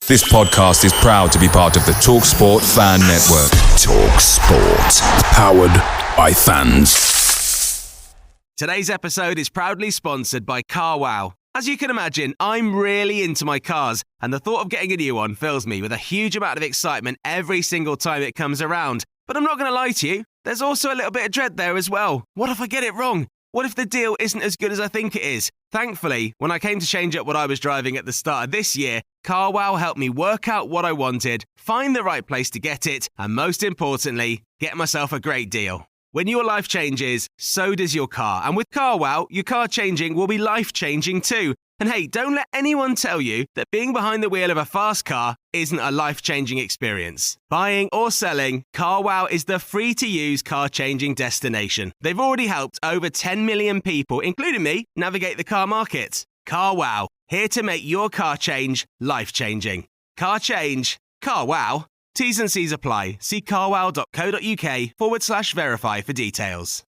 This podcast is proud to be part of the TalkSport Fan Network. TalkSport. Powered by fans. Today's episode is proudly sponsored by CarWow. As you can imagine, I'm really into my cars, and the thought of getting a new one fills me with a huge amount of excitement every single time it comes around. But I'm not going to lie to you, there's also a little bit of dread there as well. What if I get it wrong? What if the deal isn't as good as I think it is? Thankfully, when I came to change up what I was driving at the start of this year, CarWow helped me work out what I wanted, find the right place to get it, and most importantly, get myself a great deal. When your life changes, so does your car. And with CarWow, your car changing will be life-changing too. And hey, don't let anyone tell you that being behind the wheel of a fast car isn't a life-changing experience. Buying or selling, CarWow is the free-to-use car-changing destination. They've already helped over 10 million people, including me, navigate the car market. CarWow, here to make your car change life-changing. Car change, CarWow. T's and C's apply. See carwow.co.uk/verify for details.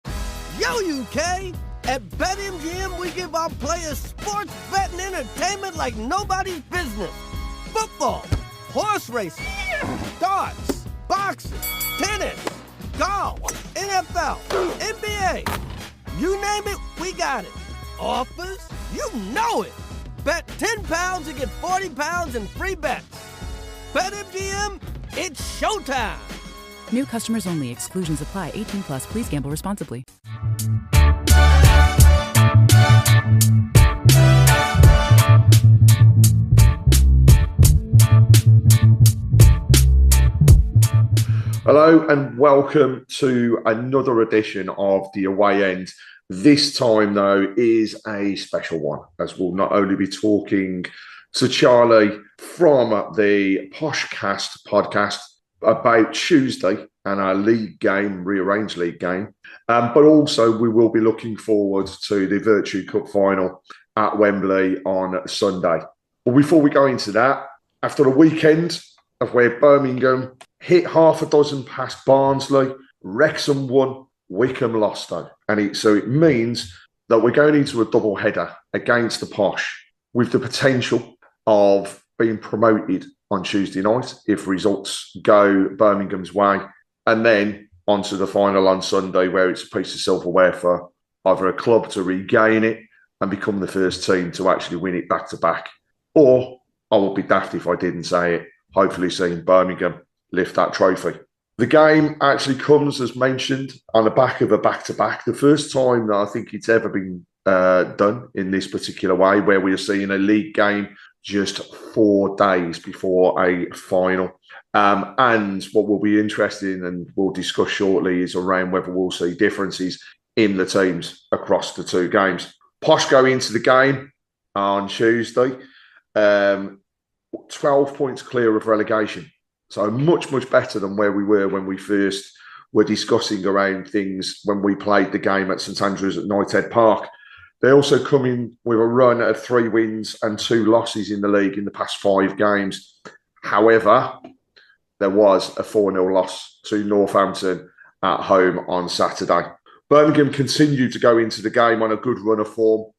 Yo, UK! At BetMGM, we give our players sports betting entertainment like nobody's business. Football, horse racing, darts, boxing, tennis, golf, NFL, NBA. You name it, we got it. Offers? You know it. Bet £10 and get £40 in free bets. BetMGM, it's showtime. New customers only. Exclusions apply. 18 plus. Please gamble responsibly. Hello and welcome to another edition of the Away End. This time, though, is a special one, as we'll not only be talking to Charlie from the Poshcast Podcast about Tuesday and our league game, rearranged league game, but also we will be looking forward to the Virtue Cup final at Wembley on Sunday. But before we go into that, after a weekend of where Birmingham hit half a dozen past Barnsley, Wrexham won, Wycombe lost though. And it means that we're going into a double header against the Posh with the potential of being promoted on Tuesday night if results go Birmingham's way, and then onto the final on Sunday where it's a piece of silverware for either a club to regain it and become the first team to actually win it back-to-back, or I would be daft if I didn't say it, hopefully seeing Birmingham lift that trophy. The game actually comes, as mentioned, on the back of a back-to-back. The first time that I think it's ever been done in this particular way, where we are seeing a league game just 4 days before a final. And what will be interesting, and we'll discuss shortly, is around whether we'll see differences in the teams across the two games. Posh go into the game on Tuesday, 12 points clear of relegation. So much, much better than where we were when we first were discussing around things when we played the game at St Andrews at Knighthead Park. They also come in with a run of 3 wins and 2 losses in the league in the past 5 games. However, there was a 4-0 loss to Northampton at home on Saturday. Birmingham continued to go into the game on a good run of form,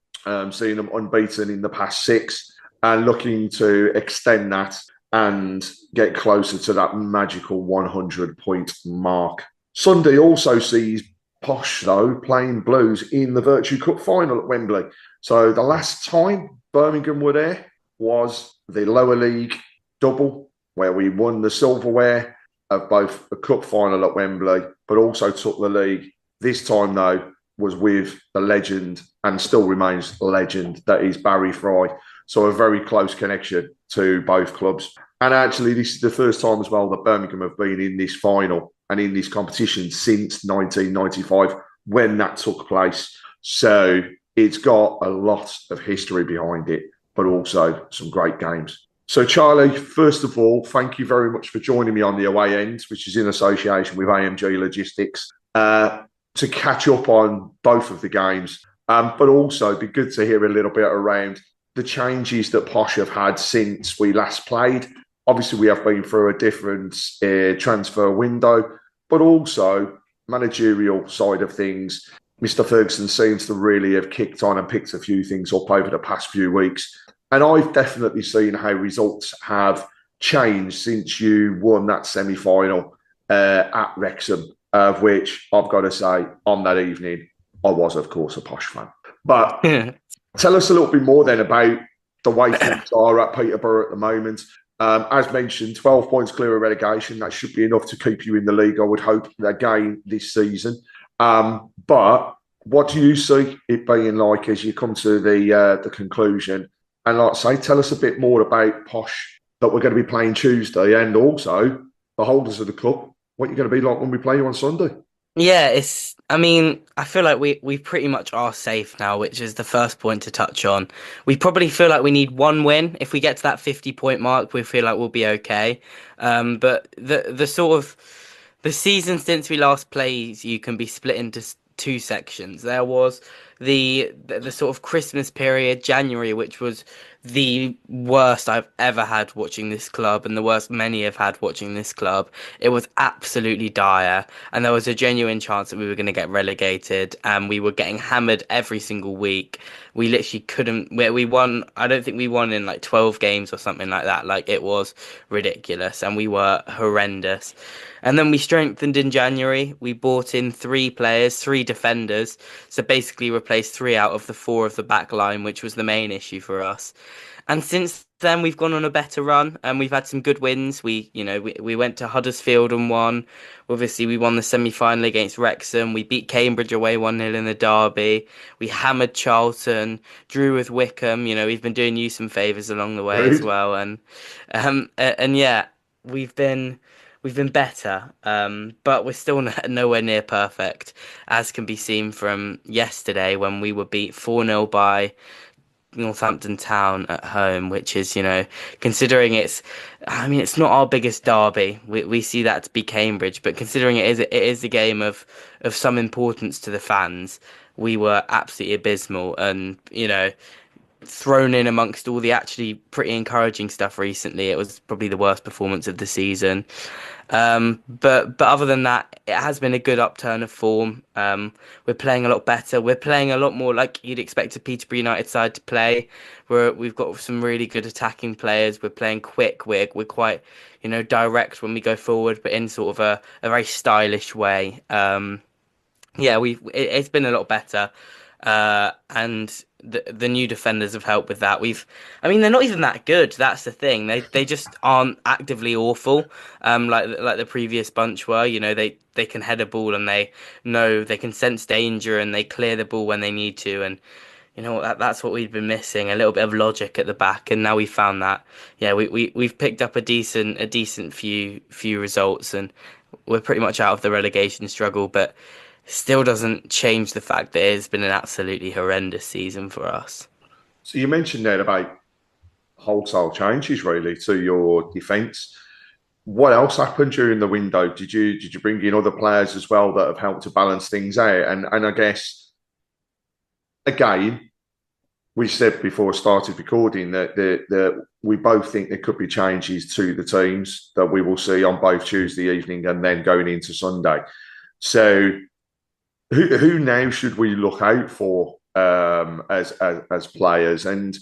seeing them unbeaten in the past 6 and looking to extend that and get closer to that magical 100-point mark. Sunday also sees Posh, though, playing Blues in the Virtue Cup final at Wembley. So the last time Birmingham were there was the lower league double, where we won the silverware of both a cup final at Wembley, but also took the league. This time, though, was with the legend, and still remains a legend, that is Barry Fry. So a very close connection to both clubs. And actually, this is the first time as well that Birmingham have been in this final and in this competition since 1995, when that took place. So it's got a lot of history behind it, but also some great games. So Charlie, first of all, thank you very much for joining me on the Away End, which is in association with AMG Logistics, to catch up on both of the games. But also it'd be good to hear a little bit around the changes that Posh have had since we last played. Obviously, we have been through a different transfer window, but also managerial side of things. Mr. Ferguson seems to really have kicked on and picked a few things up over the past few weeks. And I've definitely seen how results have changed since you won that semi-final at Wrexham, of which I've got to say, on that evening, I was, of course, a Posh fan. But tell us a little bit more then about the way things are at Peterborough at the moment. As mentioned, 12 points clear of relegation. That should be enough to keep you in the league, I would hope, again this season. But what do you see it being like as you come to the conclusion? And like I say, tell us a bit more about Posh that we're going to be playing Tuesday, and also the holders of the cup, what you're going to be like when we play you on Sunday. Yeah, I feel like we pretty much are safe now, which is the first point to touch on. We probably feel like we need one win. If we get to that 50-point mark, we feel like we'll be okay. But the sort of the season since we last played, you can be split into two sections. There was the sort of Christmas period, January, which was the worst I've ever had watching this club, and the worst many have had watching this club. It was absolutely dire, and there was a genuine chance that we were going to get relegated, and we were getting hammered every single week. We literally couldn't. We won. I don't think we won in like 12 games or something like that. Like, it was ridiculous, and we were horrendous. And then we strengthened in January. We bought in 3 players, 3 defenders. So basically replaced 3 out of the 4 of the back line, which was the main issue for us. And since then, we've gone on a better run, and we've had some good wins. We went to Huddersfield and won. Obviously, we won the semi-final against Wrexham. We beat Cambridge away 1-0 in the derby. We hammered Charlton, drew with Wickham. We've been doing you some favours along the way as well. And yeah, we've been better, but we're still nowhere near perfect, as can be seen from yesterday when we were beat 4-0 by Northampton Town at home, which is, considering it's not our biggest derby. We see that to be Cambridge, but considering it is a game of some importance to the fans, we were absolutely abysmal, and thrown in amongst all the actually pretty encouraging stuff recently, it was probably the worst performance of the season. But other than that, it has been a good upturn of form. We're playing a lot better. We're playing a lot more like you'd expect a Peterborough United side to play. We've got some really good attacking players. We're playing quick. We're quite direct when we go forward, but in sort of a very stylish way. It's been a lot better. And the new defenders have helped with that. They're not even that good. That's the thing. They just aren't actively awful. Like the previous bunch were. They can head a ball, and they know they can sense danger, and they clear the ball when they need to. And that's what we've been missing, a little bit of logic at the back. And now we've found that. Yeah, we've picked up a decent few results, and we're pretty much out of the relegation struggle, but still doesn't change the fact that it has been an absolutely horrendous season for us. So you mentioned there about wholesale changes really to your defence. What else happened during the window? Did you bring in other players as well that have helped to balance things out? And I guess, again, we said before I started recording that we both think there could be changes to the teams that we will see on both Tuesday evening and then going into Sunday. So who now should we look out for as players? And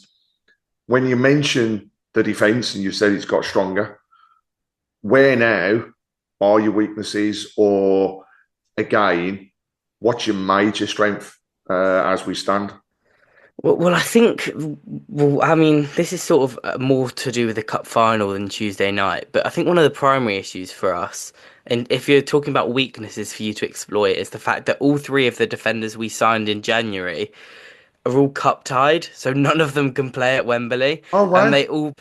when you mention the defence and you said it's got stronger, where now are your weaknesses? Or again, what's your major strength as we stand? Well, I think, this is sort of more to do with the cup final than Tuesday night, but I think one of the primary issues for us, and if you're talking about weaknesses for you to exploit, is the fact that all 3 of the defenders we signed in January are all cup tied, so none of them can play at Wembley. Oh, wow. And they all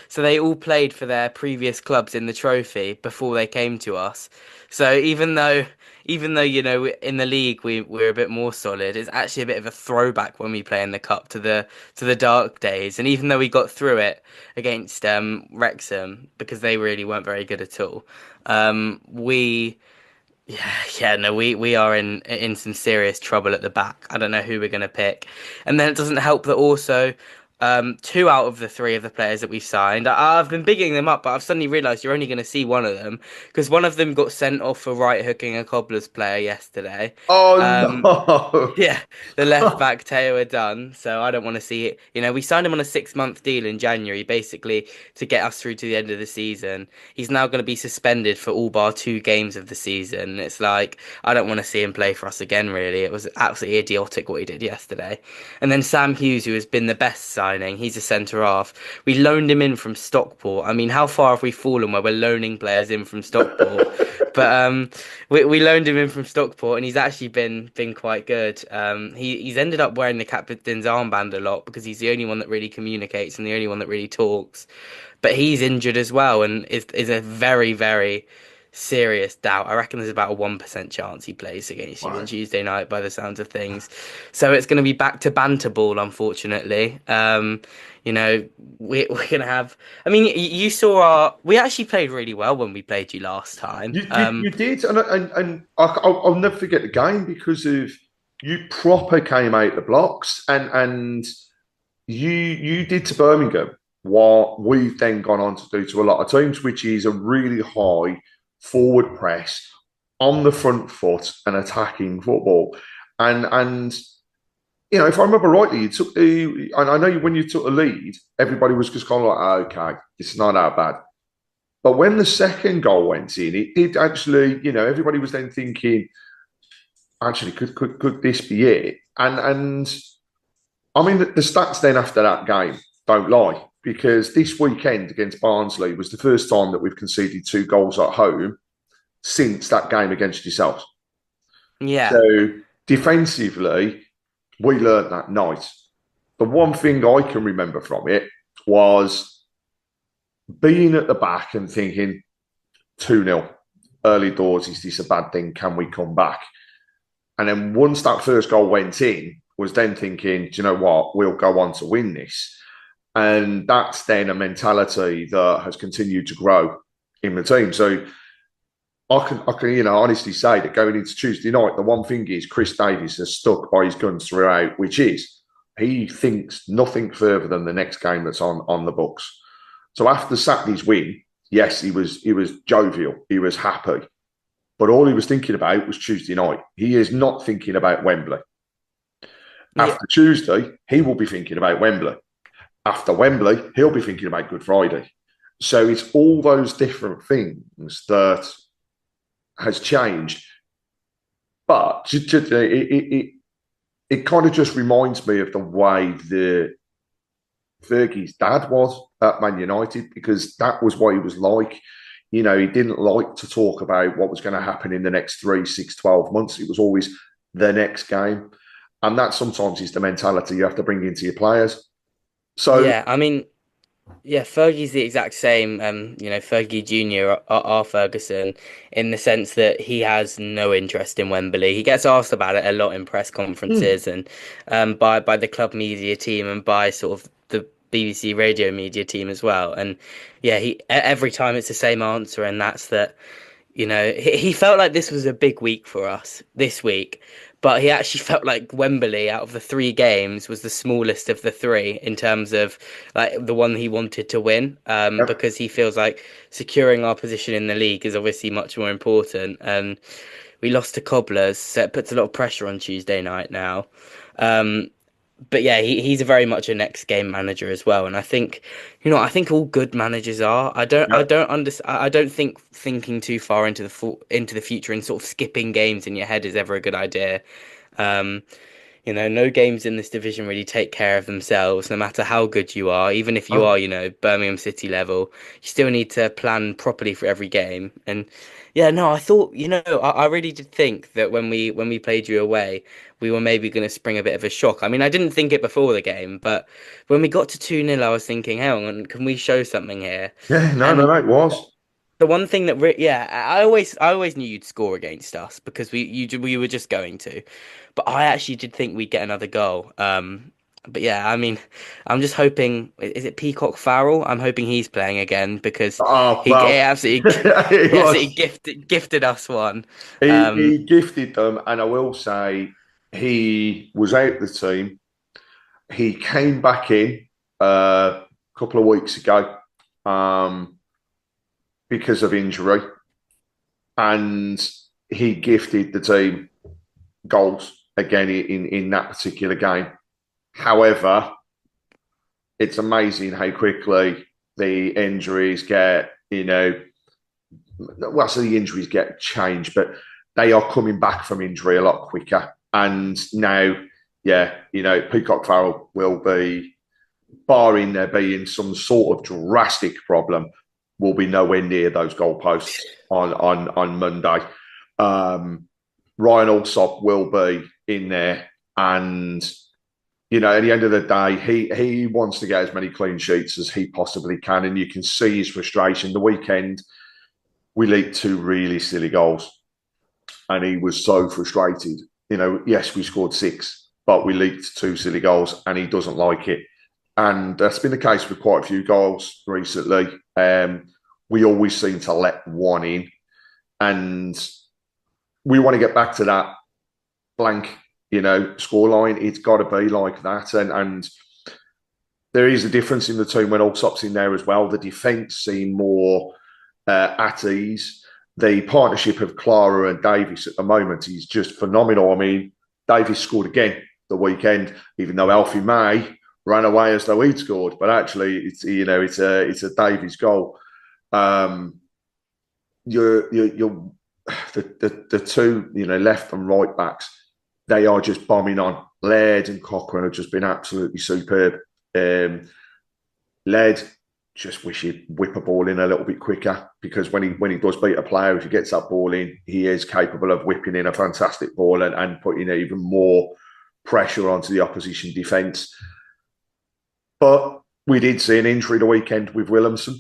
so they all played for their previous clubs in the trophy before they came to us. So even though in the league we're a bit more solid, it's actually a bit of a throwback when we play in the cup to the dark days. And even though we got through it against Wrexham, because they really weren't very good at all, we are in some serious trouble at the back. I don't know who we're going to pick. And then it doesn't help that also Two out of the three of the players that we've signed. I've been bigging them up, but I've suddenly realised you're only going to see one of them because one of them got sent off for right hooking a Cobblers player yesterday. Um, Oh Yeah, the left back Teo done, so I don't want to see it. We signed him on a 6-month deal in January, basically to get us through to the end of the season. He's now going to be suspended for all bar 2 games of the season. It's like, I don't want to see him play for us again, really. It was absolutely idiotic what he did yesterday. And then Sam Hughes, who has been the best signing, he's a centre half. We loaned him in from Stockport. I mean, how far have we fallen where we're loaning players in from Stockport? But we loaned him in from Stockport, and he's actually been quite good. He's ended up wearing the captain's armband a lot because he's the only one that really communicates and the only one that really talks. But he's injured as well, and is a very, very serious doubt. I reckon there's about a 1% chance he plays against you on Tuesday night, by the sounds of things. So it's going to be back to banter ball, unfortunately. We're going to have. I mean, you saw we actually played really well when we played you last time. You did, and I'll never forget the game because of you proper came out the blocks, and you did to Birmingham what we've then gone on to do to a lot of teams, which is a really high forward press on the front foot and attacking football. And if I remember rightly, you took and I know when you took the lead, everybody was just kind of like, okay, it's not that bad. But when the second goal went in, it did actually, everybody was then thinking, actually, could this be it? And I mean, the stats then after that game don't lie, because this weekend against Barnsley was the first time that we've conceded 2 goals at home since that game against yourselves. Yeah. So defensively, we learned that night. The one thing I can remember from it was being at the back and thinking, 2-0, early doors, is this a bad thing? Can we come back? And then once that first goal went in, was then thinking, do you know what? We'll go on to win this. And that's then a mentality that has continued to grow in the team. So I can honestly say that going into Tuesday night, the one thing is Chris Davies has stuck by his guns throughout, which is he thinks nothing further than the next game that's on the books. So after Saturday's win, yes, he was jovial, he was happy, but all he was thinking about was Tuesday night. He is not thinking about Wembley. After Tuesday, he will be thinking about Wembley. After Wembley, he'll be thinking about Good Friday. So it's all those different things that has changed. But it kind of just reminds me of the way Fergie's dad was at Man United, because that was what he was like. He didn't like to talk about what was going to happen in the next 3, 6, 12 months. It was always the next game. And that sometimes is the mentality you have to bring into your players. So yeah, I mean, Fergie's the exact same. Fergie Junior, R. Ferguson, in the sense that he has no interest in Wembley. He gets asked about it a lot in press conferences and by the club media team and by sort of the BBC radio media team as well. And he every time it's the same answer, and that's that. He felt like this was a big week for us this week. But he actually felt like Wembley, out of the 3 games, was the smallest of the 3 in terms of like the one he wanted to win, because he feels like securing our position in the league is obviously much more important. And we lost to Cobblers, so it puts a lot of pressure on Tuesday night now. But he's a very much a next game manager as well, and I think all good managers are. I don't think thinking too far into the future and sort of skipping games in your head is ever a good idea. No games in this division really take care of themselves, no matter how good you are. Even if you are, Birmingham City level, you still need to plan properly for every game. And I thought, I really did think that when we played you away, we were maybe going to spring a bit of a shock. I mean, I didn't think it before the game, but when we got to 2-0, I was thinking, hang on, can we show something here? Yeah, no, it was. The one thing that, I always knew you'd score against us because we were just going to, but I actually did think we'd get another goal. But I mean, I'm just hoping. Is it Peacock Farrell? I'm hoping he's playing again because he absolutely gifted us one. He gifted them, and I will say he was out the team. He came back in a couple of weeks ago because of injury, and he gifted the team goals again in that particular game. However, it's amazing how quickly the injuries get, so the injuries get changed, but they are coming back from injury a lot quicker. And now, Peacock Farrell will be, barring there being some sort of drastic problem, will be nowhere near those goalposts on Monday. Ryan Alsop will be in there, and at the end of the day, he wants to get as many clean sheets as he possibly can, and you can see his frustration. The weekend, we leaked 2 really silly goals, and he was so frustrated. Yes, we scored 6, but we leaked 2 silly goals, and he doesn't like it. And that's been the case with quite a few goals recently. We always seem to let one in, and we want to get back to that blank, scoreline. It's got to be like that. And there is a difference in the team when Allsop's in there as well. The defence seem more at ease. The partnership of Clara and Davis at the moment is just phenomenal. I mean, Davis scored again the weekend, even though Alfie May ran away as though he'd scored. But actually, it's a Davis goal. The two, left and right backs, they are just bombing on. Laird and Cochrane have just been absolutely superb. Laird, just wish he'd whip a ball in a little bit quicker, because when he does beat a player, if he gets that ball in, he is capable of whipping in a fantastic ball and putting even more pressure onto the opposition defence. But we did see an injury the weekend with Williamson.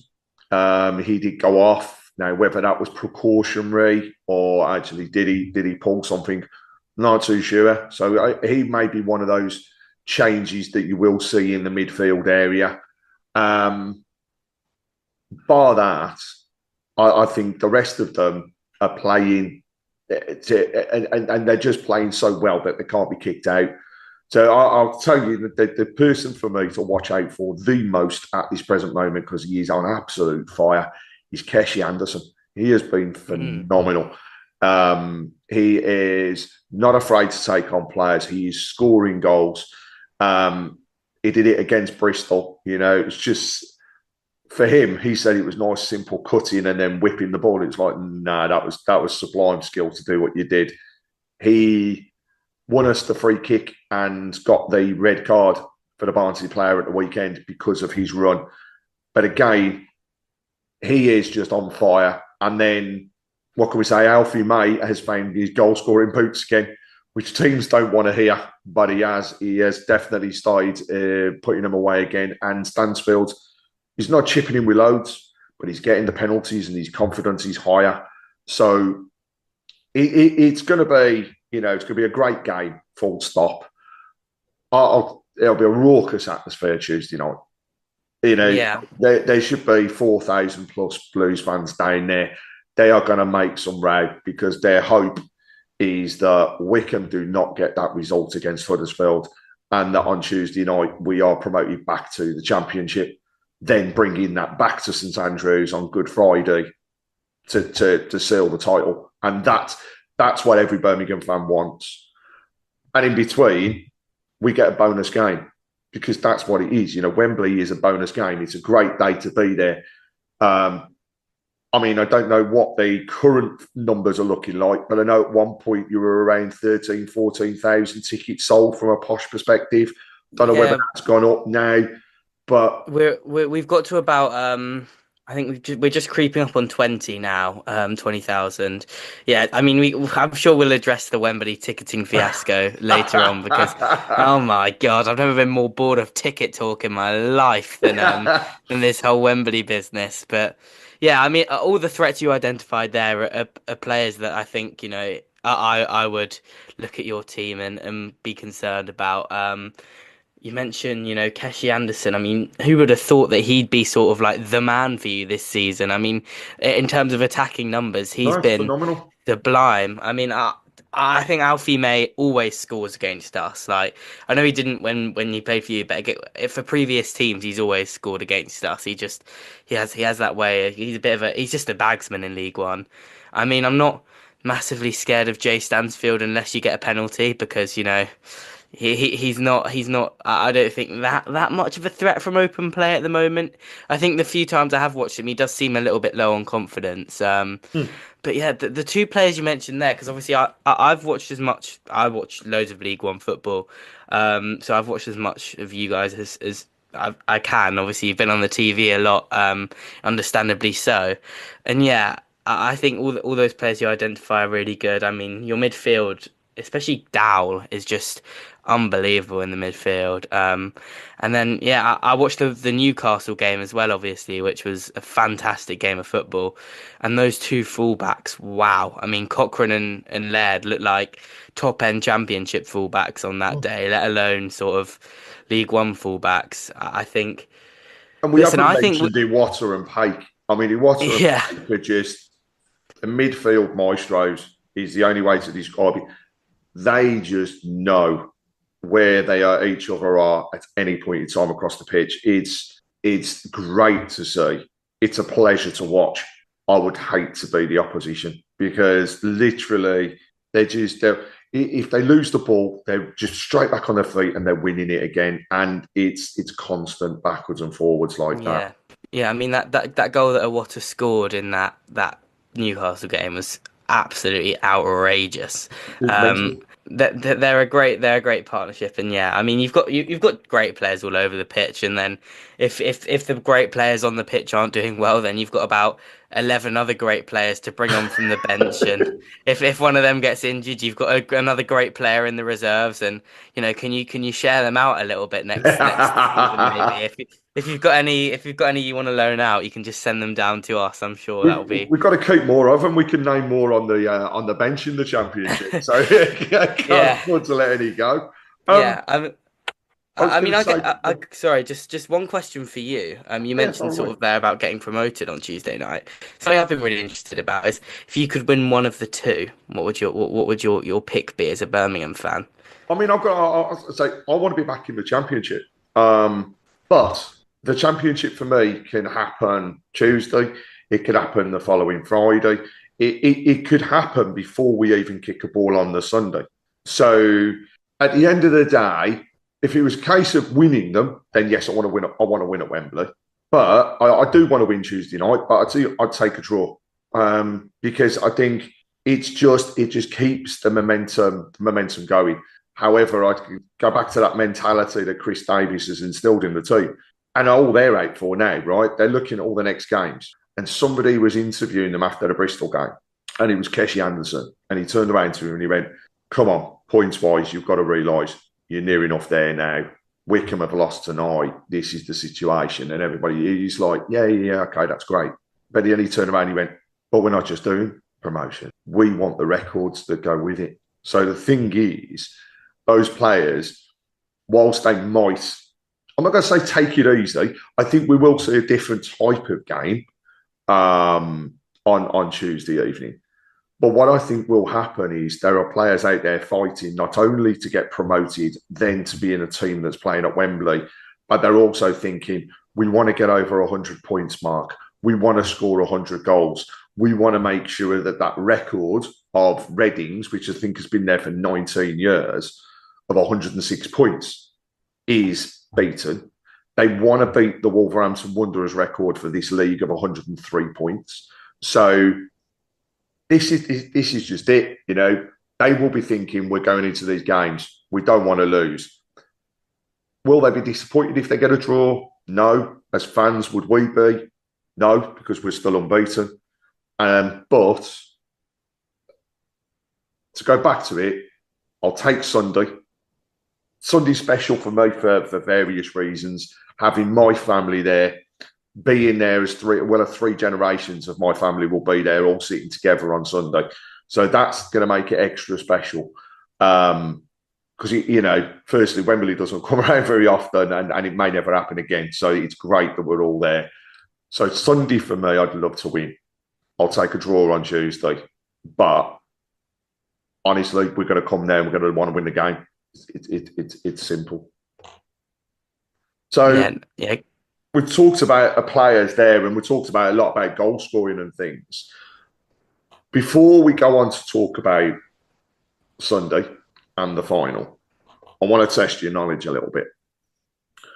He did go off. Now, whether that was precautionary or actually did he pull something, not too sure. So he may be one of those changes that you will see in the midfield area. Bar that, I think the rest of them are playing, and they're just playing so well that they can't be kicked out. So I'll tell you that the person for me to watch out for the most at this present moment, because he is on absolute fire, is Keshi Anderson. He has been phenomenal. He is not afraid to take on players. He is scoring goals. He did it against Bristol. It's just, for him, he said it was nice, simple cutting and then whipping the ball. It's like, nah, that was sublime skill to do what you did. He won us the free kick and got the red card for the Barnsley player at the weekend because of his run. But again, he is just on fire. And then, what can we say? Alfie May has found his goal-scoring boots again, which teams don't want to hear, but he has definitely started putting them away again. And Stansfield, he's not chipping in with loads, but he's getting the penalties and his confidence is higher. So it's going to be, it's going to be a great game, full stop. It'll be a raucous atmosphere Tuesday night. There should be 4,000 plus Blues fans down there. They are going to make some row, because their hope is that Wickham do not get that result against Huddersfield, and that on Tuesday night we are promoted back to the Championship, then bringing that back to St Andrews on Good Friday to seal the title. And that's what every Birmingham fan wants. And in between, we get a bonus game, because that's what it is. Wembley is a bonus game. It's a great day to be there. I don't know what the current numbers are looking like, but I know at one point you were around 13,000, 14,000 tickets sold from a Posh perspective. Don't know whether that's gone up now, but we've got to about I think we're just creeping up on 20 now, 20,000. Yeah, I'm sure we'll address the Wembley ticketing fiasco later on, because oh my God, I've never been more bored of ticket talk in my life than this whole Wembley business. But yeah, all the threats you identified there are players that I think, I would look at your team and be concerned about. You mentioned, Keshi Anderson. Who would have thought that he'd be sort of like the man for you this season? In terms of attacking numbers, he's been phenomenal. sublime. I think Alfie May always scores against us. Like, I know he didn't when he played for you, but for previous teams, he's always scored against us. He has that way. He's just a bagsman in League One. I mean, I'm not massively scared of Jay Stansfield unless you get a penalty, because he's not. I don't think that much of a threat from open play at the moment. I think the few times I have watched him, he does seem a little bit low on confidence. But yeah, the two players you mentioned there, because obviously I've watched as much. I watch loads of League One football, so I've watched as much of you guys as I can. Obviously, you've been on the TV a lot, understandably so, and yeah, I think all those players you identify are really good. I mean, your midfield, especially Dowell, is just unbelievable in the midfield. And then, yeah, I watched the Newcastle game as well, obviously, which was a fantastic game of football. And those two fullbacks, wow. I mean, Cochrane and Laird looked like top-end championship fullbacks on that day, let alone sort of League One fullbacks. I think... And we haven't mentioned Iwata and Paik. I mean, Iwata and Paik are just... The midfield maestros is the only way to describe it. They just know where they are, each other are at any point in time across the pitch. It's great to see. It's a pleasure to watch. I would hate to be the opposition, because literally if they lose the ball, they're just straight back on their feet and they're winning it again. And it's constant backwards and forwards like that. Yeah. I mean that goal that Iwata scored in that Newcastle game was absolutely outrageous. They're a great partnership, and yeah, I mean you've got great players all over the pitch, and then if the great players on the pitch aren't doing well, then you've got about 11 other great players to bring on from the bench, and if one of them gets injured, you've got another great player in the reserves, and can you share them out a little bit next season maybe? If you've got any you want to loan out, you can just send them down to us. I'm sure that'll be. We've got to keep more of them. We can name more on the bench in the Championship. So can't afford to let any go. Sorry, just one question for you. You mentioned sort of there about getting promoted on Tuesday night. Something I've been really interested about is if you could win one of the two, what would your pick be as a Birmingham fan? I mean, I'll say I want to be back in the Championship, but the Championship for me can happen Tuesday. It could happen the following Friday. It could happen before we even kick a ball on the Sunday. So at the end of the day, if it was a case of winning them, then yes, I want to win. I want to win at Wembley, but I do want to win Tuesday night. But I'd take a draw, because I think it just keeps the momentum going. However, I go back to that mentality that Chris Davies has instilled in the team. And all they're out for now, right? They're looking at all the next games. And somebody was interviewing them after the Bristol game, and it was Keshi Anderson. And he turned around to him and he went, "Come on, points-wise, you've got to realise you're near enough there now. Wickham have lost tonight. This is the situation." And he's like, yeah, okay, that's great. But then he turned around and he went, "But we're not just doing promotion. We want the records that go with it." So the thing is, those players, whilst they might... I'm not going to say take it easy. I think we will see a different type of game on Tuesday evening. But what I think will happen is there are players out there fighting not only to get promoted, then to be in a team that's playing at Wembley, but they're also thinking, we want to get over 100 points mark. We want to score 100 goals. We want to make sure that record of Reading's, which I think has been there for 19 years, of 106 points, is beaten. They want to beat the Wolverhampton Wanderers record for this league of 103 points. So this is just it. They will be thinking, we're going into these games, we don't want to lose. Will they be disappointed if they get a draw? No. As fans, would we be? No, because we're still unbeaten. But to go back to it, I'll take Sunday. Sunday's special for me for various reasons. Having my family there, being there as three generations of my family will be there, all sitting together on Sunday. So that's going to make it extra special. Because, firstly, Wembley doesn't come around very often, and it may never happen again. So it's great that we're all there. So Sunday for me, I'd love to win. I'll take a draw on Tuesday. But honestly, we're going to come there and we're going to want to win the game. It's simple. So we talked about the players there, and we talked about a lot about goal scoring and things. Before we go on to talk about Sunday and the final, I want to test your knowledge a little bit.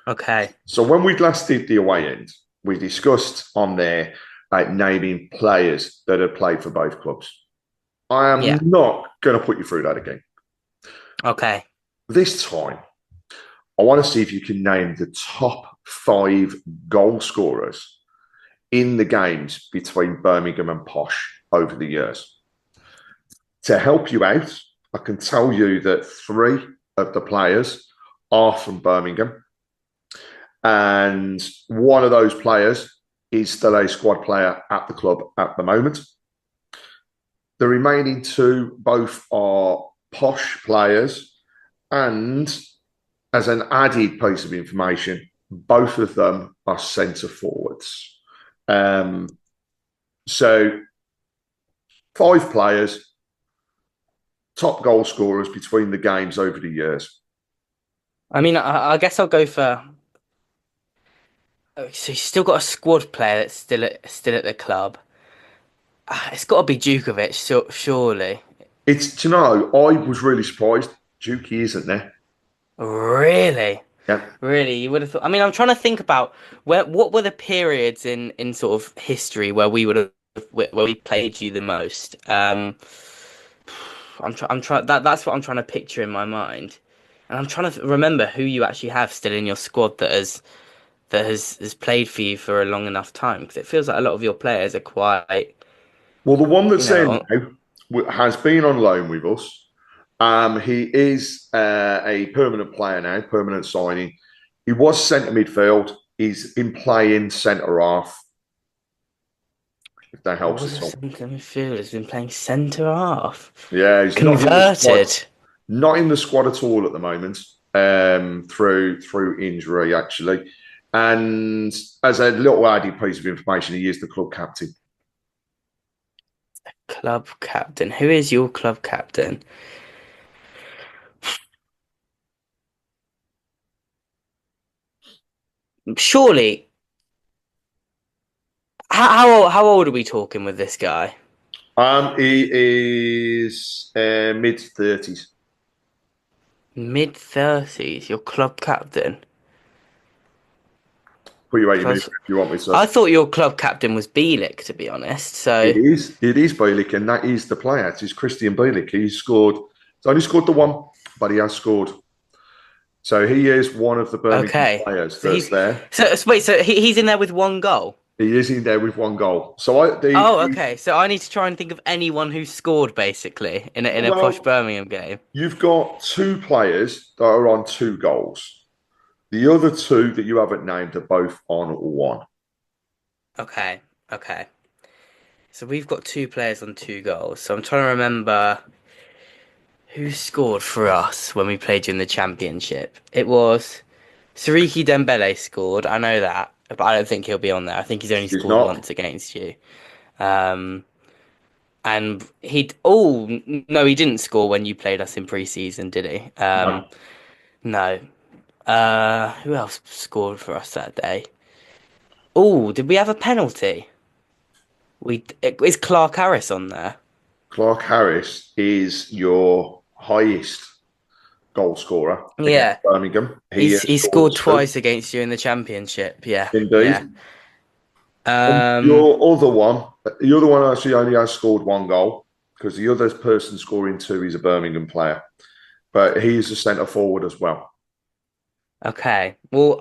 Okay. So when we last did the away end, we discussed on there naming players that have played for both clubs. I am not going to put you through that again. Okay. This time, I want to see if you can name the top 5 goal scorers in the games between Birmingham and Posh over the years. To help you out, I can tell you that 3 of the players are from Birmingham, and one of those players is still a squad player at the club at the moment. The remaining 2 both are Posh players, and as an added piece of information, both of them are centre forwards. So 5 players, top goal scorers between the games over the years. I mean, I guess I'll go for. So you've still got a squad player that's still at the club. It's got to be Djukovic, surely. It's, you know, I was really surprised. Djuki isn't there. Really? Yeah. Really? You would have thought. I mean, I'm trying to think about what were the periods in sort of history where we played you the most. I'm trying. That's what I'm trying to picture in my mind, and I'm trying to remember who you actually have still in your squad that has played for you for a long enough time, because it feels like a lot of your players are quite. Well, the one that's in now has been on loan with us. He is a permanent player now, permanent signing. He was centre midfield. He's been playing centre half. If that helps at all. Centre midfield has been playing centre half. Yeah, he's converted. Not in the squad at all at the moment. Through injury actually, and as a little added piece of information, he is the club captain. Club captain. Who is your club captain? Surely. How old are we talking with this guy? He is mid-30s. Mid-30s. Your club captain. Put you if you want me to. I thought your club captain was Bielik, to be honest. So it is Bielik, and that is the player. It is Christian Bielik. He's only scored the one, but he has scored. So he is one of the Birmingham players that's there. So wait, so he's in there with 1 goal? He is in there with 1 goal. So okay. So I need to try and think of anyone who scored basically in a Posh Birmingham game. You've got 2 players that are on 2 goals. The other 2 that you haven't named are both on 1. Okay. So we've got 2 players on 2 goals. So I'm trying to remember who scored for us when we played you in the Championship. It was Siriki Dembele scored. I know that, but I don't think he'll be on there. I think he's only scored once against you. And he didn't score when you played us in pre-season, did he? No. Who else scored for us that day? Oh, did we have a penalty? Is Clark Harris on there? Clark Harris is your highest goal scorer. Yeah, Birmingham. He scored twice against you in the Championship. Yeah, indeed. Yeah. Your other one, actually only has scored 1 goal, because the other person scoring 2 is a Birmingham player, but he is a centre forward as well. Okay. Well,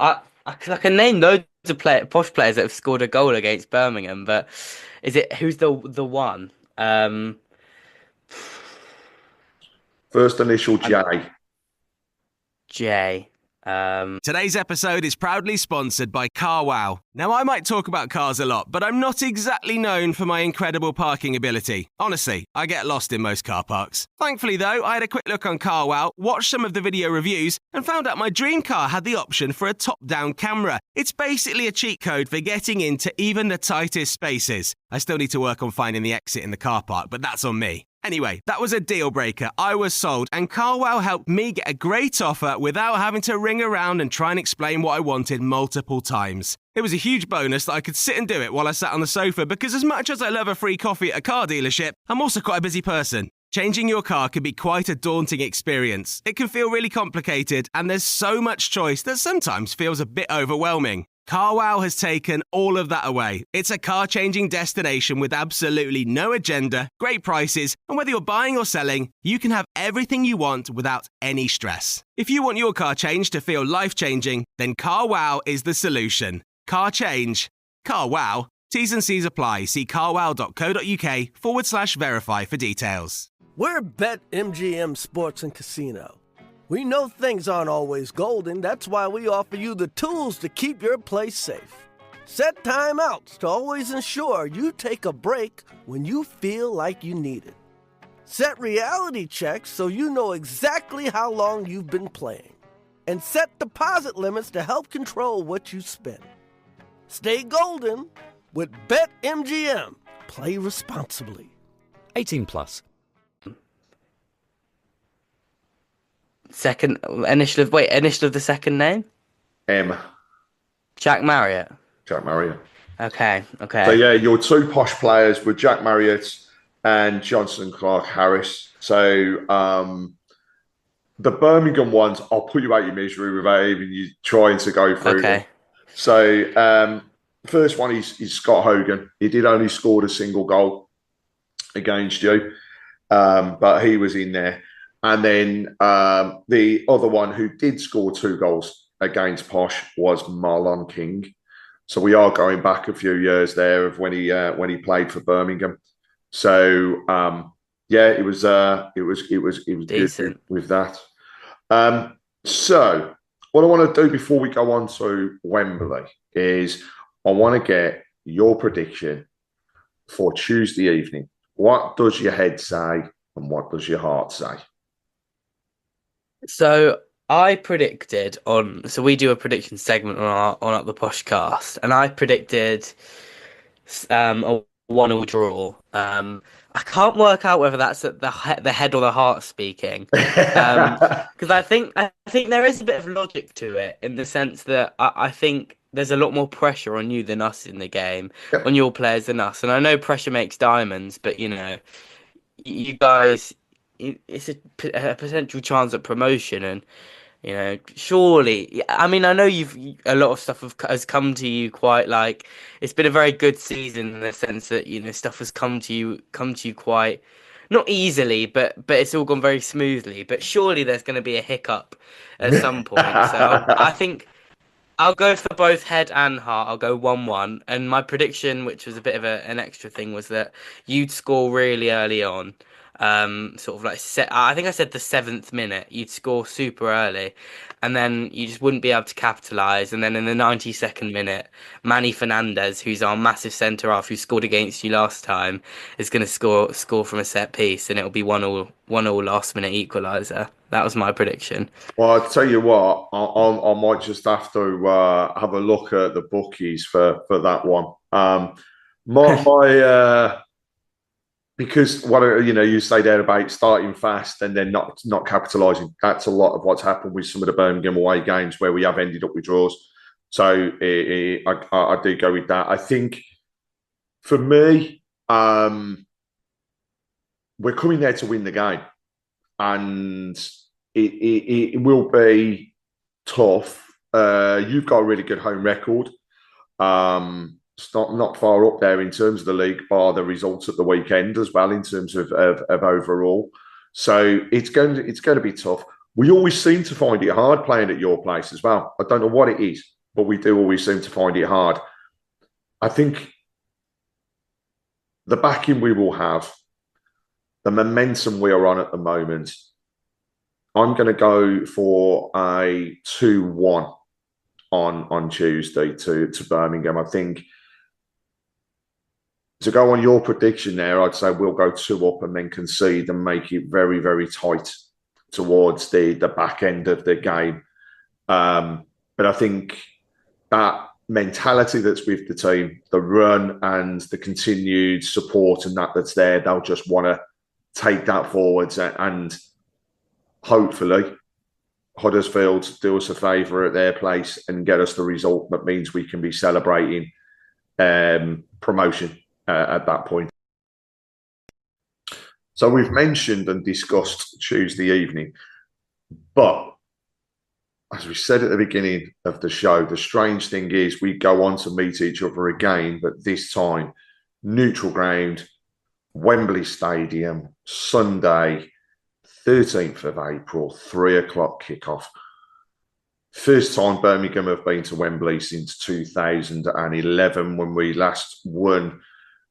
I can name loads of Posh players that have scored a goal against Birmingham, but who's the one? First initial J. J. Today's episode is proudly sponsored by CarWow. Now, I might talk about cars a lot, but I'm not exactly known for my incredible parking ability. Honestly, I get lost in most car parks. Thankfully, though, I had a quick look on CarWow, watched some of the video reviews, and found out my dream car had the option for a top-down camera. It's basically a cheat code for getting into even the tightest spaces. I still need to work on finding the exit in the car park, but that's on me. Anyway, that was a deal breaker. I was sold, and Carwow helped me get a great offer without having to ring around and try and explain what I wanted multiple times. It was a huge bonus that I could sit and do it while I sat on the sofa, because as much as I love a free coffee at a car dealership, I'm also quite a busy person. Changing your car can be quite a daunting experience. It can feel really complicated, and there's so much choice that sometimes feels a bit overwhelming. Carwow has taken all of that away. It's a car-changing destination with absolutely no agenda, great prices, and whether you're buying or selling, you can have everything you want without any stress. If you want your car changed to feel life-changing, then Carwow is the solution. Car change. Carwow. T's and C's apply. See carwow.co.uk/verify for details. We're BetMGM Sports and Casino. We know things aren't always golden. That's why we offer you the tools to keep your place safe. Set timeouts to always ensure you take a break when you feel like you need it. Set reality checks so you know exactly how long you've been playing. And set deposit limits to help control what you spend. Stay golden with BetMGM. Play responsibly. 18 plus. Initial of the second name? M. Jack Marriott. Jack Marriott. Okay. So yeah, your two posh players were Jack Marriott and Johnson Clark Harris. So the Birmingham ones, I'll put you out your misery without even you trying to go through them. So first one is Scott Hogan. He did only score a single goal against you, but he was in there. And then the other one who did score 2 goals against Posh was Marlon King. So we are going back a few years there of when he played for Birmingham. So yeah, it was decent with that. So what I want to do before we go on to Wembley is I want to get your prediction for Tuesday evening. What does your head say and what does your heart say? So I predicted so we do a prediction segment on Up the Poshcast, and I predicted a 1-1 draw. I can't work out whether that's the head or the heart speaking, because I think there is a bit of logic to it in the sense that I think there's a lot more pressure on you than us in the game, on your players than us, and I know pressure makes diamonds, but you guys. It's a potential chance at promotion, and surely. I mean, I know a lot of stuff has come to you quite like it's been a very good season in the sense that stuff has come to you quite not easily, but it's all gone very smoothly. But surely there's going to be a hiccup at some point. So I think I'll go for both head and heart. I'll go 1-1, and my prediction, which was a bit of an extra thing, was that you'd score really early on. Sort of like I think I said the 7th minute you'd score super early, and then you just wouldn't be able to capitalise. And then in the 92nd minute, Manny Fernandez, who's our massive centre half who scored against you last time, is going to score from a set piece, and it'll be 1-1 last minute equaliser. That was my prediction. Well, I'll tell you what, I might just have to have a look at the bookies for that one. Because what you say there about starting fast and then not capitalising. That's a lot of what's happened with some of the Birmingham away games where we have ended up with draws. So I do go with that. I think for me, we're coming there to win the game, and it will be tough. You've got a really good home record. It's not far up there in terms of the league, bar the results at the weekend as well in terms of overall. So it's going to be tough. We always seem to find it hard playing at your place as well. I don't know what it is, but we do always seem to find it hard. I think the backing we will have, the momentum we are on at the moment, I'm going to go for a 2-1 on Tuesday to Birmingham. I think to go on your prediction there, I'd say we'll go 2 up and then concede and make it very, very tight towards the back end of the game. But I think that mentality that's with the team, the run and the continued support and that's there, they'll just want to take that forwards and hopefully Huddersfield do us a favour at their place and get us the result that means we can be celebrating promotion at that point. So we've mentioned and discussed Tuesday evening, but as we said at the beginning of the show, the strange thing is we go on to meet each other again, but this time, neutral ground, Wembley Stadium, Sunday, 13th of April, 3:00 kickoff. First time Birmingham have been to Wembley since 2011 when we last won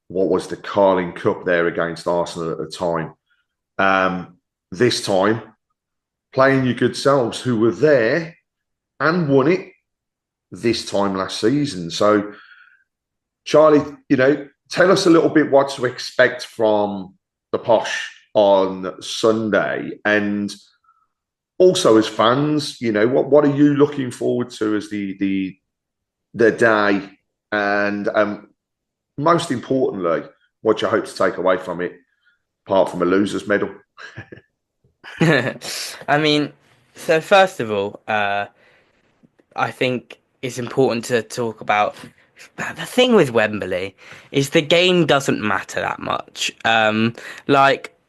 what was the Carling Cup there against Arsenal at the time. This time, playing your good selves who were there and won it this time last season. So, Charlie, tell us a little bit what to expect from the Posh on Sunday, and also as fans, what are you looking forward to as the day, and most importantly, what you hope to take away from it, apart from a loser's medal? I mean, so first of all, I think it's important to talk about the thing with Wembley is the game doesn't matter that much.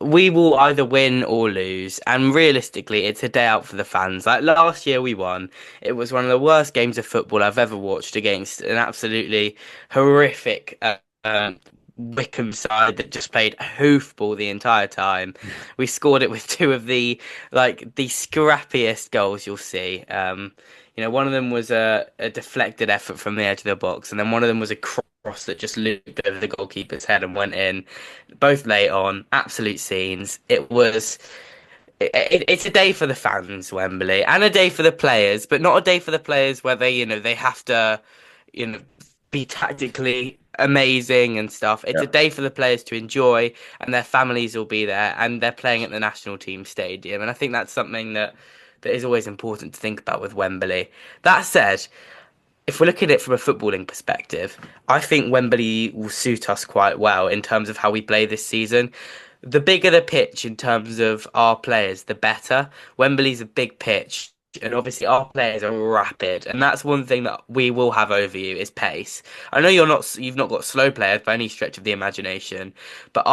We will either win or lose, and realistically, it's a day out for the fans. Like last year, we won. It was one of the worst games of football I've ever watched against an absolutely horrific Wickham side that just played hoofball the entire time. We scored it with two of the scrappiest goals you'll see. One of them was a deflected effort from the edge of the box, and then one of them was a cross that just looped over the goalkeeper's head and went in. Both late on, absolute scenes. It's a day for the fans, Wembley, and a day for the players, but not a day for the players where they have to, be tactically amazing and stuff. It's a day for the players to enjoy, and their families will be there, and they're playing at the national team stadium. And I think that's something that is always important to think about with Wembley. That said, if we're looking at it from a footballing perspective, I think Wembley will suit us quite well in terms of how we play this season. The bigger the pitch in terms of our players, the better. Wembley's a big pitch, and obviously our players are rapid, and that's one thing that we will have over you is pace. I know you've not got slow players by any stretch of the imagination, but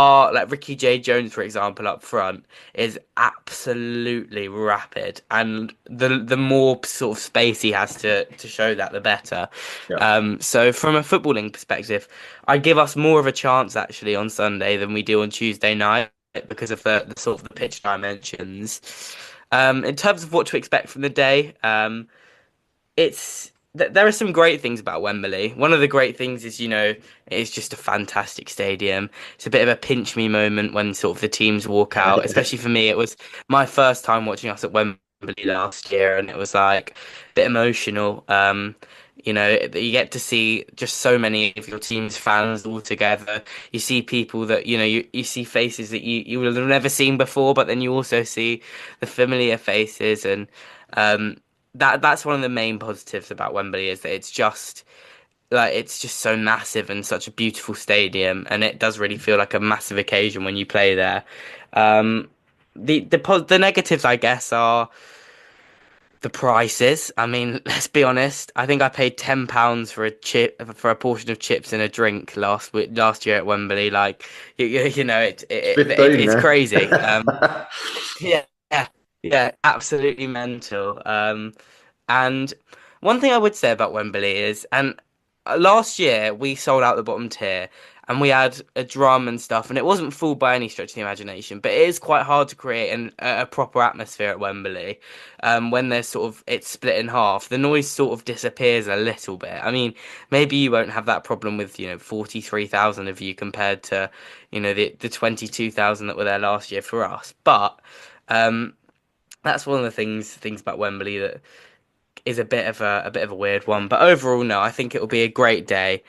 Ricky J. Jones, for example, up front is absolutely rapid, and the more sort of space he has to show that, the better. So from a footballing perspective, I give us more of a chance actually on Sunday than we do on Tuesday night because of the sort of the pitch dimensions. In terms of what to expect from the day, there are some great things about Wembley. One of the great things is, it's just a fantastic stadium. It's a bit of a pinch me moment when sort of the teams walk out. Especially for me, it was my first time watching us at Wembley last year, and it was like a bit emotional. You get to see just so many of your team's fans all together. You see people that, you see faces that you will have never seen before, but then you also see the familiar faces. And that's one of the main positives about Wembley is that it's just so massive and such a beautiful stadium. And it does really feel like a massive occasion when you play there. The negatives, I guess, are the prices. I mean, let's be honest. I think I paid £10 for a portion of chips and a drink last year at Wembley. It's crazy. Yeah, absolutely mental. And one thing I would say about Wembley is, and last year we sold out the bottom tier, and we had a drum and stuff, and it wasn't full by any stretch of the imagination, but it is quite hard to create a proper atmosphere at Wembley when there's it's split in half. The noise sort of disappears a little bit. I mean, maybe you won't have that problem with 43,000 of you compared to the 22,000 that were there last year for us, but that's one of the things about Wembley that is a bit of a weird one. But overall, no, I think it will be a great day.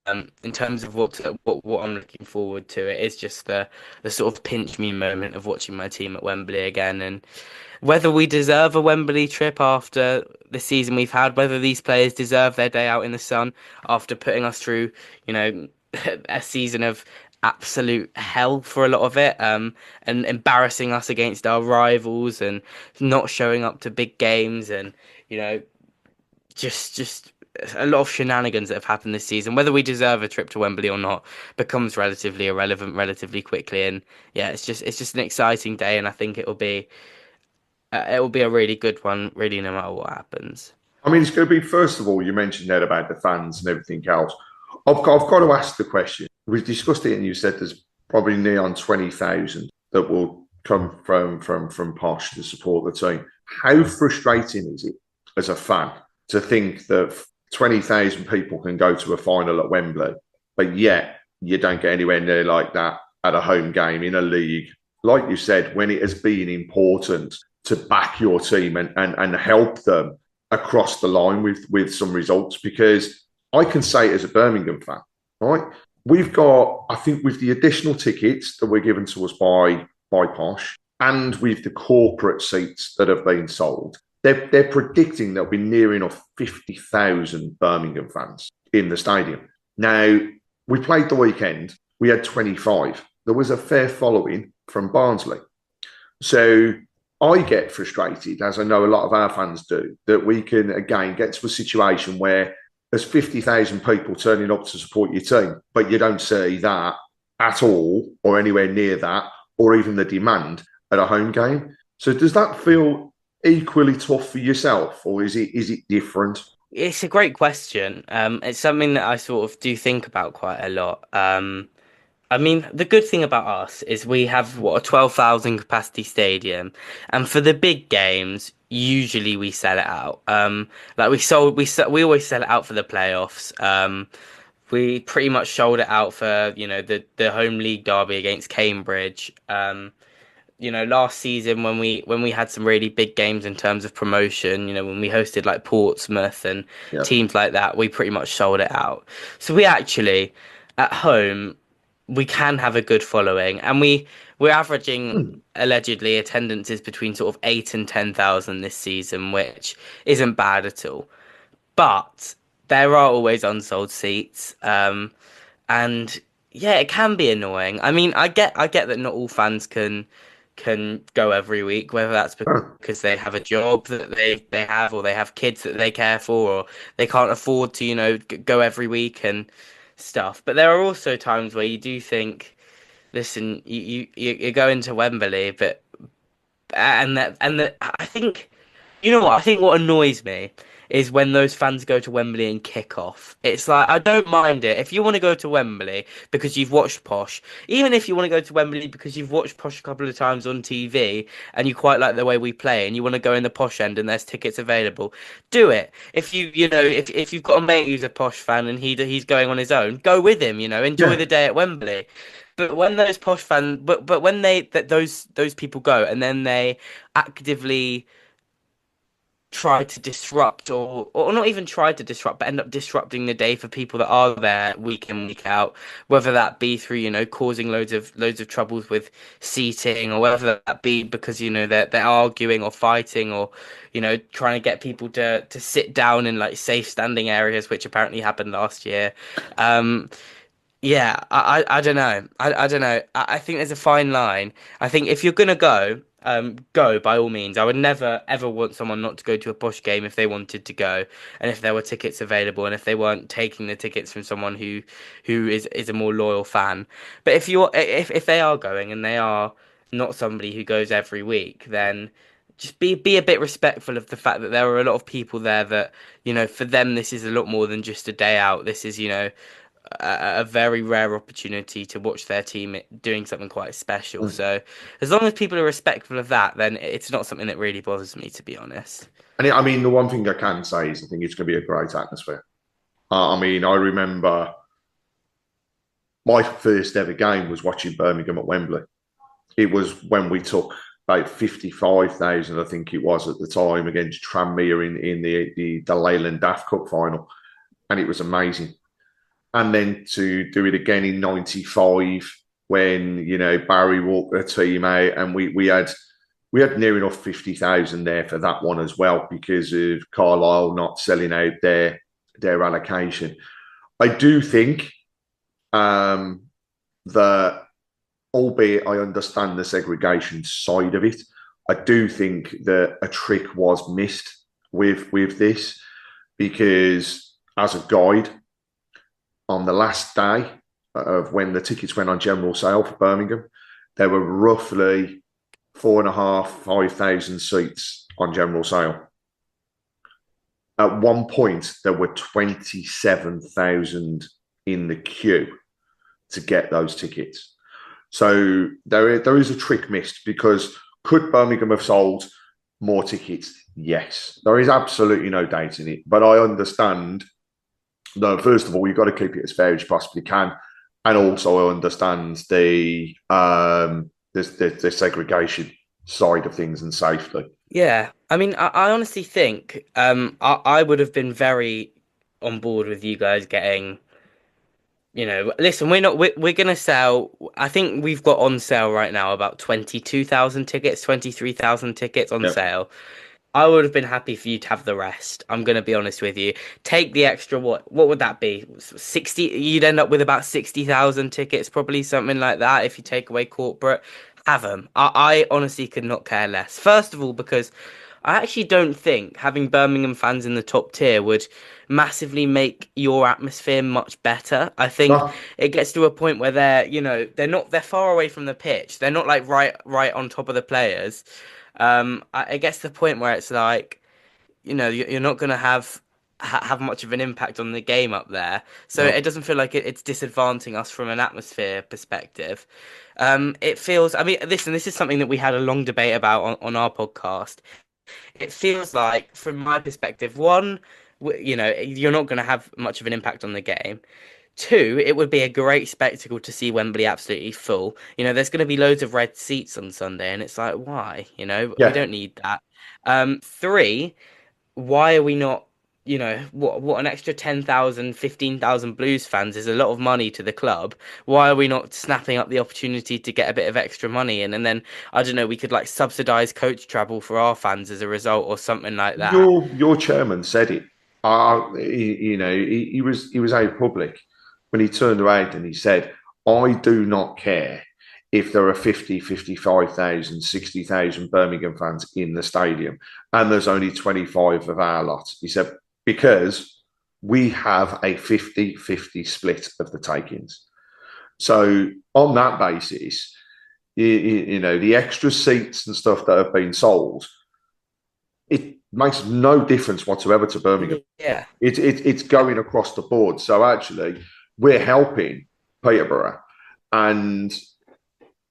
In terms of what I'm looking forward to, it is just the sort of pinch me moment of watching my team at Wembley again, and whether we deserve a Wembley trip after the season we've had, whether these players deserve their day out in the sun after putting us through, a season of absolute hell for a lot of it, and embarrassing us against our rivals and not showing up to big games, and you know, just a lot of shenanigans that have happened this season. Whether we deserve a trip to Wembley or not becomes relatively irrelevant relatively quickly. And yeah, it's just an exciting day, and I think it will be a really good one, really, no matter what happens. I mean, it's going to be, first of all, you mentioned there about the fans and everything else. I've got to ask the question. We've discussed it, and you said there's probably near on 20,000 that will come from Posh to support the team. How frustrating is it as a fan to think that 20,000 people can go to a final at Wembley, but yet you don't get anywhere near like that at a home game in a league, like you said, when it has been important to back your team and help them across the line with some results? Because I can say it as a Birmingham fan, right? We've got, I think, with the additional tickets that were given to us by Posh and with the corporate seats that have been sold, they're predicting there'll be near enough 50,000 Birmingham fans in the stadium. Now, we played the weekend, we had 25. There was a fair following from Barnsley. So I get frustrated, as I know a lot of our fans do, that we can, again, get to a situation where there's 50,000 people turning up to support your team, but you don't see that at all or anywhere near that or even the demand at a home game. So does that feel equally tough for yourself, or is it different? It's a great question. It's something that I sort of do think about quite a lot. I mean, the good thing about us is we have a 12,000 capacity stadium, and for the big games, usually we sell it out. Like we always sell it out for the playoffs. We pretty much sold it out for the home league derby against Cambridge. Last season when we had some really big games in terms of promotion, when we hosted like Portsmouth and teams like that, we pretty much sold it out. So we actually, at home, we can have a good following, and we're averaging allegedly attendances between sort of 8 and 10,000 this season, which isn't bad at all. But there are always unsold seats, and yeah, it can be annoying. I mean, I get that not all fans can go every week, whether that's because they have a job that they have, or they have kids that they care for, or they can't afford to go every week and stuff. But there are also times where you do think, listen, you're going to Wembley, but I think, I think what annoys me is when those fans go to Wembley and kick off. It's like, I don't mind it. If you want to go to Wembley because you've watched Posh, even if you want to go to Wembley because you've watched Posh a couple of times on TV and you quite like the way we play and you want to go in the Posh end and there's tickets available, do it. If if you've got a mate who's a Posh fan and he's going on his own, go with him, enjoy the day at Wembley. But when those Posh fans, but when those people go and then they actively try to disrupt, or not even try to disrupt, but end up disrupting the day for people that are there week in, week out, whether that be through causing loads of troubles with seating, or whether that be because they're arguing or fighting, or trying to get people to sit down in like safe standing areas, which apparently happened last year. Yeah, I don't know. I don't know. I think there's a fine line. I think if you're gonna go by all means. I would never ever want someone not to go to a Posh game if they wanted to go, and if there were tickets available, and if they weren't taking the tickets from someone who is a more loyal fan. But if they are going and they are not somebody who goes every week, then just be a bit respectful of the fact that there are a lot of people there that for them this is a lot more than just a day out. This is a very rare opportunity to watch their team doing something quite special. So as long as people are respectful of that, then it's not something that really bothers me, to be honest. And I mean, the one thing I can say is I think it's going to be a great atmosphere. I mean, I remember my first ever game was watching Birmingham at Wembley. It was when we took about 55,000, I think it was at the time, against Tranmere in the Leyland Daft Cup final. And it was amazing. And then to do it again in 95 when, Barry walked the team out, and we had near enough 50,000 there for that one as well because of Carlisle not selling out their allocation. I do think, that, albeit I understand the segregation side of it, I do think that a trick was missed with this, because as a guide, on the last day of when the tickets went on general sale for Birmingham, there were roughly 4,500 seats on general sale. At one point, there were 27,000 in the queue to get those tickets. So there is a trick missed, because could Birmingham have sold more tickets? Yes. There is absolutely no doubt in it. But I understand that, first of all, you've got to keep it as fair as you possibly can. And also I understand the segregation side of things and safety. Yeah, I mean, I honestly think I would have been very on board with you guys getting, listen, we're gonna sell. I think we've got on sale right now about 22,000 tickets, 23,000 tickets on sale. I would have been happy for you to have the rest. I'm gonna be honest with you. Take the extra. What would that be? 60. You'd end up with about 60,000 tickets, probably something like that. If you take away corporate, have them. I honestly could not care less. First of all, because I actually don't think having Birmingham fans in the top tier would massively make your atmosphere much better. I think it gets to a point where they're far away from the pitch. They're not like right on top of the players. It gets to the point where it's like, you're not going to have much of an impact on the game up there. So it doesn't feel like it's disadvantaging us from an atmosphere perspective. It feels, I mean, this is something that we had a long debate about on our podcast. It feels like, from my perspective, one, you're not going to have much of an impact on the game. Two, it would be a great spectacle to see Wembley absolutely full. There's going to be loads of red seats on Sunday, and it's like, why? We don't need that. Three, why are we not, what an extra 10,000, 15,000 Blues fans is a lot of money to the club. Why are we not snapping up the opportunity to get a bit of extra money in? And then, I don't know, we could like subsidise coach travel for our fans as a result, or something like that. Your chairman said it. He was out public when he turned around and he said, I do not care if there are 50, 55,000, 60,000 Birmingham fans in the stadium and there's only 25 of our lot. He said, because we have a 50-50 split of the take-ins. So on that basis, the extra seats and stuff that have been sold, it makes no difference whatsoever to Birmingham. Yeah. It's going across the board. So actually, we're helping Peterborough. And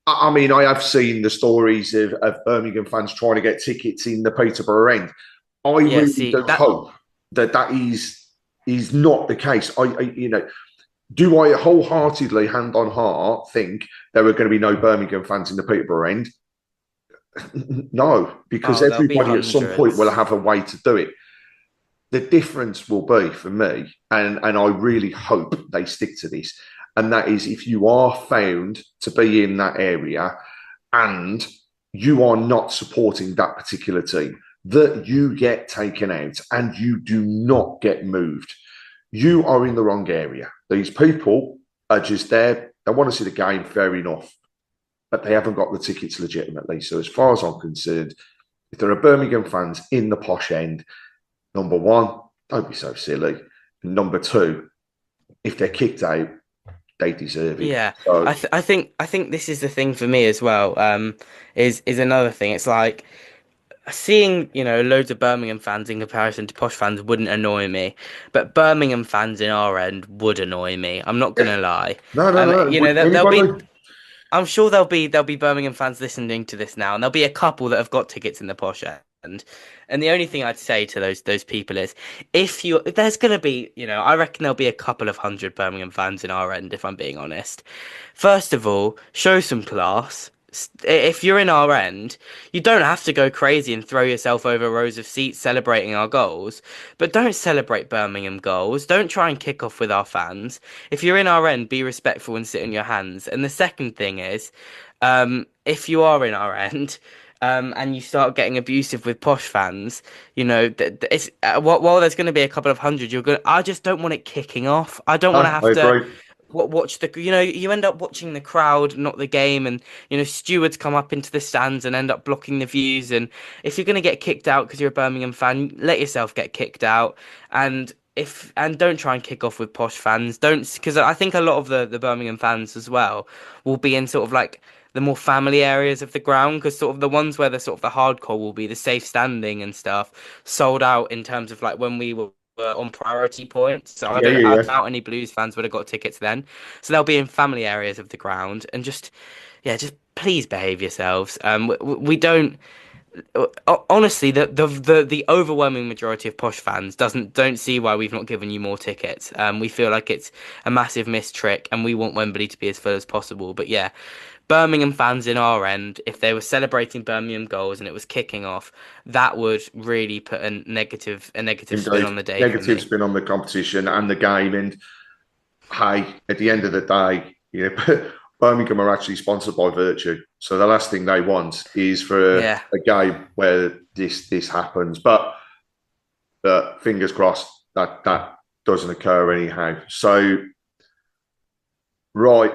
I mean, I have seen the stories of Birmingham fans trying to get tickets in the Peterborough end. I really hope that is not the case. Do I wholeheartedly, hand on heart, think there are going to be no Birmingham fans in the Peterborough end? No, because everybody at some point will have a way to do it. The difference will be, for me, and I really hope they stick to this, and that is, if you are found to be in that area and you are not supporting that particular team, that you get taken out and you do not get moved. You are in the wrong area. These people are just there. They want to see the game, fair enough, but they haven't got the tickets legitimately. So as far as I'm concerned, if there are Birmingham fans in the posh end, number one, don't be so silly. And number two, if they're kicked out, they deserve it. Yeah, so, I think this is the thing for me as well. Is another thing. It's like seeing loads of Birmingham fans in comparison to posh fans wouldn't annoy me, but Birmingham fans in our end would annoy me. I'm not gonna lie. No. There'll be. I'm sure there'll be Birmingham fans listening to this now, and there'll be a couple that have got tickets in the posh end. And the only thing I'd say to those people is, if there's going to be, I reckon there'll be a couple of hundred Birmingham fans in our end, if I'm being honest. First of all, show some class. If you're in our end, you don't have to go crazy and throw yourself over rows of seats celebrating our goals, but don't celebrate Birmingham goals. Don't try and kick off with our fans. If you're in our end, be respectful and sit on your hands. And the second thing is, if you are in our end, and you start getting abusive with posh fans, it's while there's going to be a couple of hundred, I just don't want it kicking off. I don't want to have to. watch the, you end up watching the crowd, not the game, and stewards come up into the stands and end up blocking the views. And if you're going to get kicked out because you're a Birmingham fan, let yourself get kicked out. And don't try and kick off with Posh fans. Don't, because I think a lot of the Birmingham fans as well will be in sort of like the more family areas of the ground, because sort of the ones where the sort of the hardcore will be the safe standing and stuff sold out in terms of like when we were on priority points. So I doubt any Blues fans would have got tickets then. So they'll be in family areas of the ground, and just please behave yourselves. We don't. Honestly, the overwhelming majority of Posh fans don't see why we've not given you more tickets. We feel like it's a massive missed trick, and we want Wembley to be as full as possible. But yeah, Birmingham fans in our end, if they were celebrating Birmingham goals and it was kicking off, that would really put a negative spin on the day. Negative spin on the competition and the game. And hey, at the end of the day, Birmingham are actually sponsored by Virtue, so the last thing they want is for a game where this happens. But fingers crossed that doesn't occur anyhow. So, right.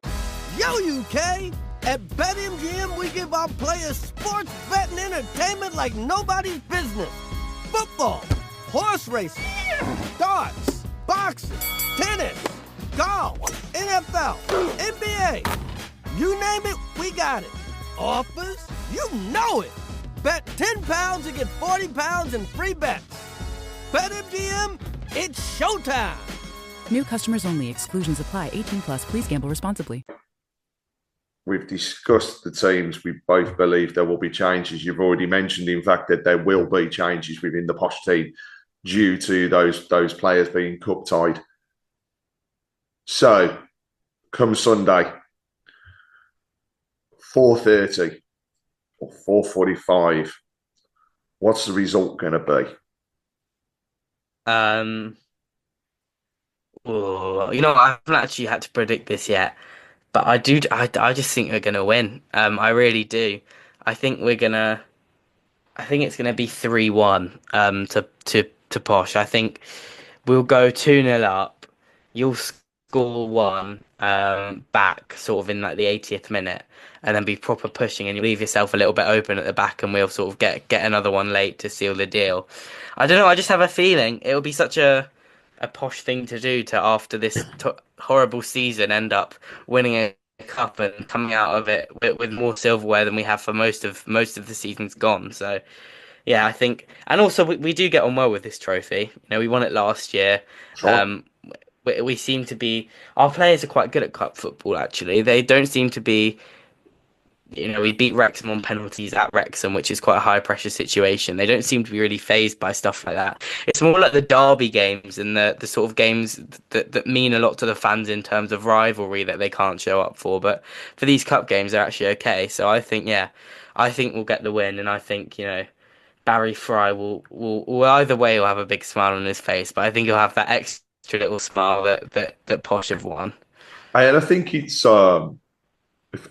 Yo, UK! At BetMGM, we give our players sports betting entertainment like nobody's business. Football, horse racing, darts, boxing, tennis, golf, NFL, NBA. You name it, we got it. Offers? You know it. Bet £10 and get £40 in free bets. BetMGM, it's showtime. New customers only. Exclusions apply. 18 plus. Please gamble responsibly. We've discussed the teams. We both believe there will be changes. You've already mentioned, in fact, that there will be changes within the Posh team due to those players being cup tied. So, come Sunday, 4:30 or 4:45, what's the result going to be? I haven't actually had to predict this yet. But I just think we're gonna win. I really do. I think it's gonna be 3-1 to Posh. I think we'll go 2-0 up. You'll score one back sort of in like the 80th minute, and then be proper pushing, and you leave yourself a little bit open at the back, and we'll sort of get another one late to seal the deal. I don't know, I just have a feeling it'll be such a Posh thing to do to, after this horrible season, end up winning a cup and coming out of it with more silverware than we have for most of the season's gone. So yeah, I think, and also we do get on well with this trophy. We won it last year. Sure. We seem to be, our players are quite good at cup football, actually. They don't seem to be, we beat Wrexham on penalties at Wrexham, which is quite a high pressure situation. They don't seem to be really fazed by stuff like that. It's more like the derby games and the sort of games that mean a lot to the fans in terms of rivalry that they can't show up for. But for these cup games, they're actually okay. So I think we'll get the win, and I think, Barry Fry will either way will have a big smile on his face, but I think he'll have that extra little smile that Posh have won. And I think it's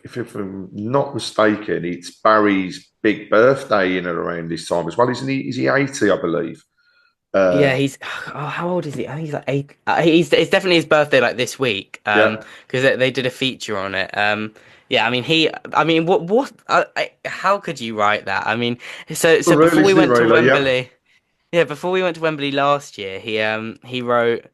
if I'm not mistaken, it's Barry's big birthday in and around this time as well, isn't he? Is he 80, I believe? Yeah, he's. How old is he? I think he's like 8. It's definitely his birthday, like this week. Because they did a feature on it. Yeah, I mean, what? How could you write that? I mean, so before we went to Wembley, before we went to Wembley last year, he wrote.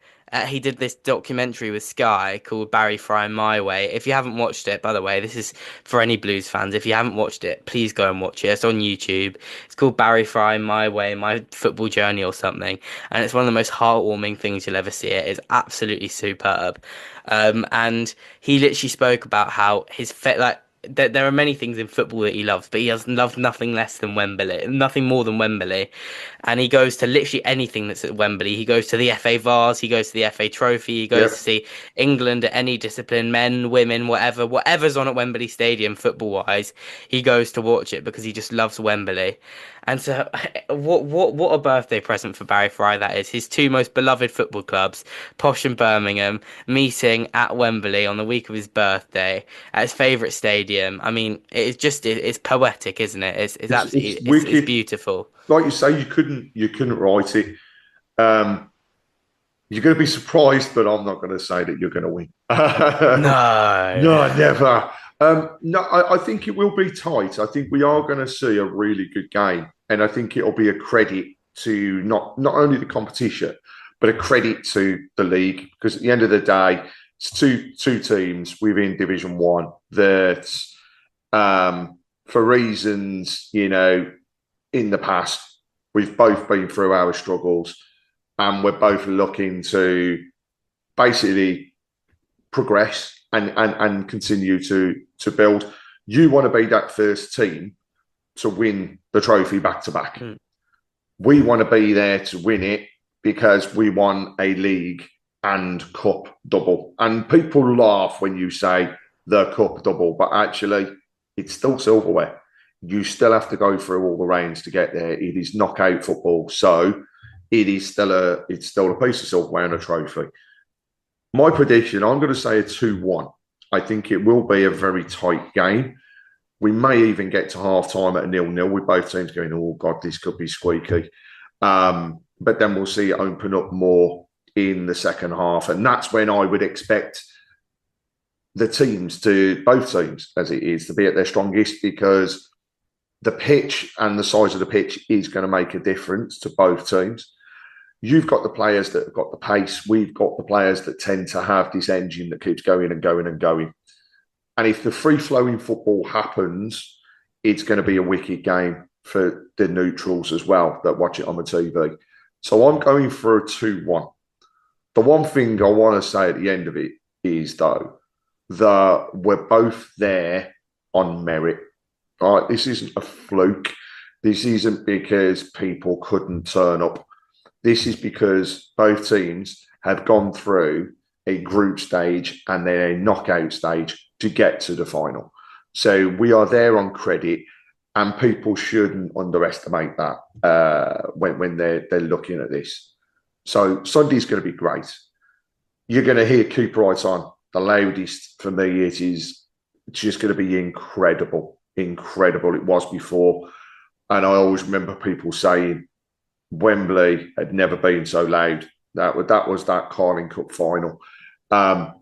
He did this documentary with Sky called Barry Fry My Way. If you haven't watched it, by the way, this is for any Blues fans. If you haven't watched it, please go and watch it. It's on YouTube. It's called Barry Fry My Way, My Football Journey or something. And it's one of the most heartwarming things you'll ever see. It is absolutely superb. And he literally spoke about how his there are many things in football that he loves, but he has loved nothing less than Wembley, nothing more than Wembley. And he goes to literally anything that's at Wembley. He goes to the FA Vase, he goes to the FA Trophy, he goes to see England at any discipline, men, women, whatever's on at Wembley Stadium football-wise, he goes to watch it because he just loves Wembley. And so, what a birthday present for Barry Fry that is. His two most beloved football clubs, Posh and Birmingham, meeting at Wembley on the week of his birthday at his favourite stadium. I mean, it's poetic, isn't it? It's absolutely it's beautiful. Like you say, you couldn't write it. You're going to be surprised, but I'm not going to say that you're going to win. No. No, never. No, I think it will be tight. I think we are going to see a really good game, and I think it'll be a credit to not only the competition, but a credit to the league, because at the end of the day, it's two teams within Division One that, for reasons in the past, we've both been through our struggles, and we're both looking to basically progress and continue to build. You want to be that first team to win the trophy back to back. We want to be there to win it because we won a league and cup double. And people laugh when you say the cup double, but actually it's still silverware. You still have to go through all the rounds to get there. It is knockout football, so it's still a piece of silverware and a trophy. My prediction, I'm going to say a 2-1. I think it will be a very tight game. We may even get to half-time at a 0-0 with both teams going, oh, God, this could be squeaky. But then we'll see it open up more in the second half. And that's when I would expect both teams, as it is, to be at their strongest, because the pitch and the size of the pitch is going to make a difference to both teams. You've got the players that have got the pace. We've got the players that tend to have this engine that keeps going and going and going. And if the free-flowing football happens, it's going to be a wicked game for the neutrals as well that watch it on the TV. So I'm going for a 2-1. The one thing I want to say at the end of it is, though, that we're both there on merit. All right, this isn't a fluke. This isn't because people couldn't turn up. This is because both teams have gone through a group stage and then a knockout stage to get to the final. So we are there on credit, and people shouldn't underestimate that when they're looking at this. So Sunday's going to be great. You're going to hear Cooper right on. The loudest for me, it's just going to be incredible. Incredible. It was before. And I always remember people saying Wembley had never been so loud. That was that Carling Cup final. The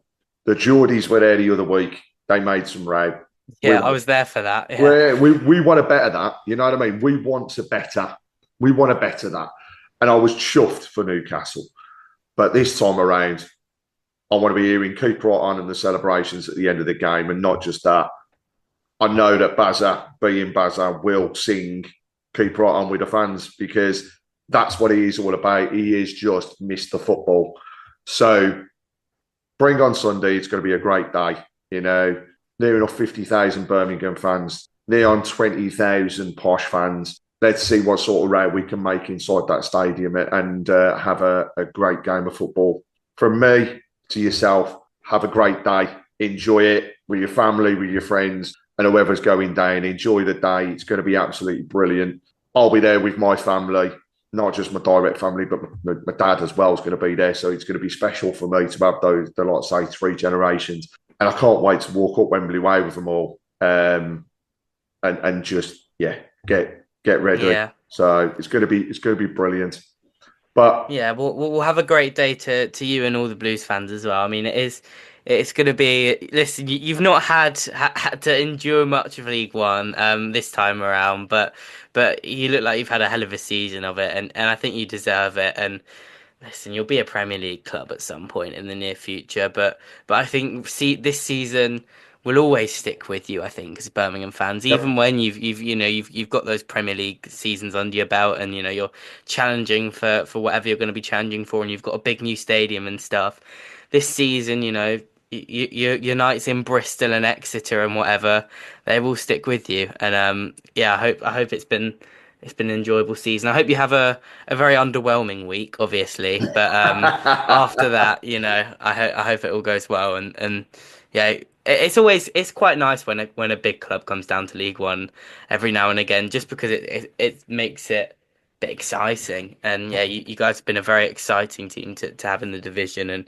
Geordies were there the other week. They made some row. Yeah, I was there for that. Yeah. We want to better that. You know what I mean? We want to better that. And I was chuffed for Newcastle. But this time around, I want to be hearing Cooper right on and the celebrations at the end of the game, and not just that. I know that being Bazza, will sing Keep Right On with the fans, because that's what he is all about. He is just Mr. Football. So bring on Sunday. It's going to be a great day. Near enough 50,000 Birmingham fans, near on 20,000 Posh fans. Let's see what sort of row we can make inside that stadium and have a great game of football. From me to yourself, have a great day. Enjoy it with your family, with your friends, and whoever's going down. Enjoy the day. It's going to be absolutely brilliant. I'll be there with my family, not just my direct family, but my dad as well is going to be there. So it's going to be special for me to have let's say, three generations. And I can't wait to walk up Wembley Way with them all and just, get ready. Yeah. So it's going to be brilliant. But yeah, we'll have a great day to you and all the Blues fans as well. I mean, it's going to be. Listen, you've not had to endure much of League One this time around, but you look like you've had a hell of a season of it, and I think you deserve it. And listen, you'll be a Premier League club at some point in the near future, but I think this season will always stick with you, I think, as Birmingham fans, even when you've got those Premier League seasons under your belt, and you're challenging for whatever you're going to be challenging for, and you've got a big new stadium and stuff. This season, your nights in Bristol and Exeter and whatever, they will stick with you. And I hope it's been an enjoyable season. I hope you have a very underwhelming week, obviously, but after that, I hope it all goes well. And yeah, it's quite nice when a big club comes down to League One every now and again, just because it makes it a bit exciting. And yeah, you guys have been a very exciting team to have in the division, and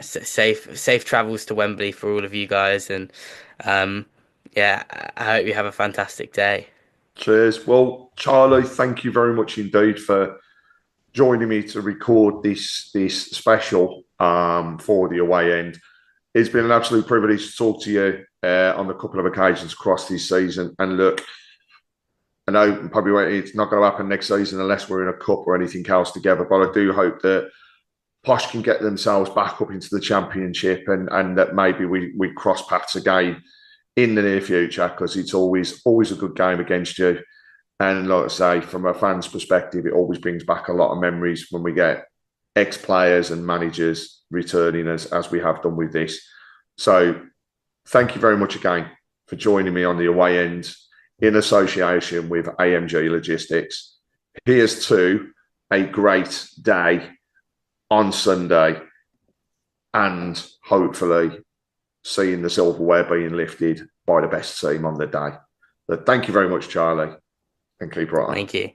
safe travels to Wembley for all of you guys. And I hope you have a fantastic day. Cheers. Well, Charlie, thank you very much indeed for joining me to record this special for the away end. It's been an absolute privilege to talk to you on a couple of occasions across this season. And look, I know probably it's not going to happen next season unless we're in a cup or anything else together, but I do hope that Posh can get themselves back up into the Championship and that maybe we cross paths again in the near future, because it's always a good game against you. And like I say, from a fan's perspective, it always brings back a lot of memories when we get ex-players and managers returning as we have done with this. So thank you very much again for joining me on the away end in association with AMG Logistics. Here's to a great day on Sunday and hopefully seeing the silverware being lifted by the best team on the day. So thank you very much, Charlie, and keep right on. Thank you.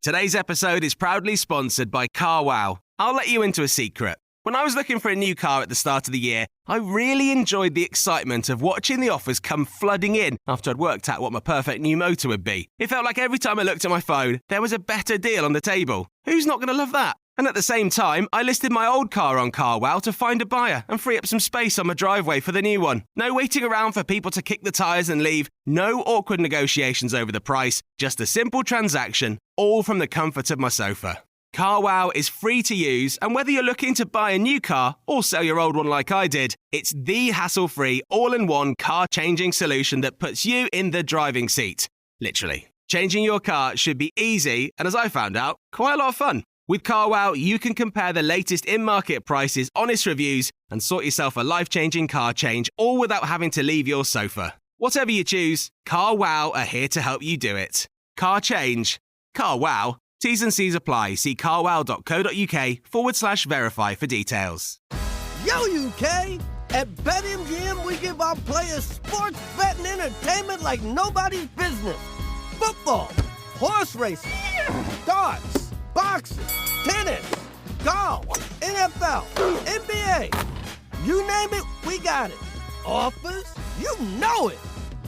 Today's episode is proudly sponsored by CarWow. I'll let you into a secret. When I was looking for a new car at the start of the year, I really enjoyed the excitement of watching the offers come flooding in after I'd worked out what my perfect new motor would be. It felt like every time I looked at my phone, there was a better deal on the table. Who's not going to love that? And at the same time, I listed my old car on CarWow to find a buyer and free up some space on my driveway for the new one. No waiting around for people to kick the tyres and leave. No awkward negotiations over the price. Just a simple transaction, all from the comfort of my sofa. CarWow is free to use, and whether you're looking to buy a new car or sell your old one like I did, it's the hassle-free, all-in-one car-changing solution that puts you in the driving seat. Literally. Changing your car should be easy, and as I found out, quite a lot of fun. With CarWow, you can compare the latest in-market prices, honest reviews, and sort yourself a life-changing car change, all without having to leave your sofa. Whatever you choose, CarWow are here to help you do it. Car change. CarWow. T's and C's apply. See carwow.co.uk/verify for details. Yo, UK! At BetMGM, we give our players sports betting entertainment like nobody's business. Football, horse racing, darts, boxing, tennis, golf, NFL, NBA. You name it, we got it. Offers? You know it.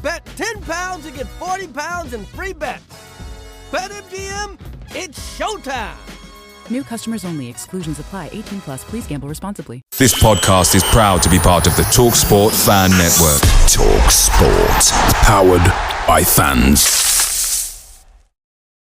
Bet £10 and get £40 in free bets. BetMGM, it's showtime. New customers only. Exclusions apply. 18 plus. Please gamble responsibly. This podcast is proud to be part of the TalkSport Fan Network. TalkSport. Powered by fans.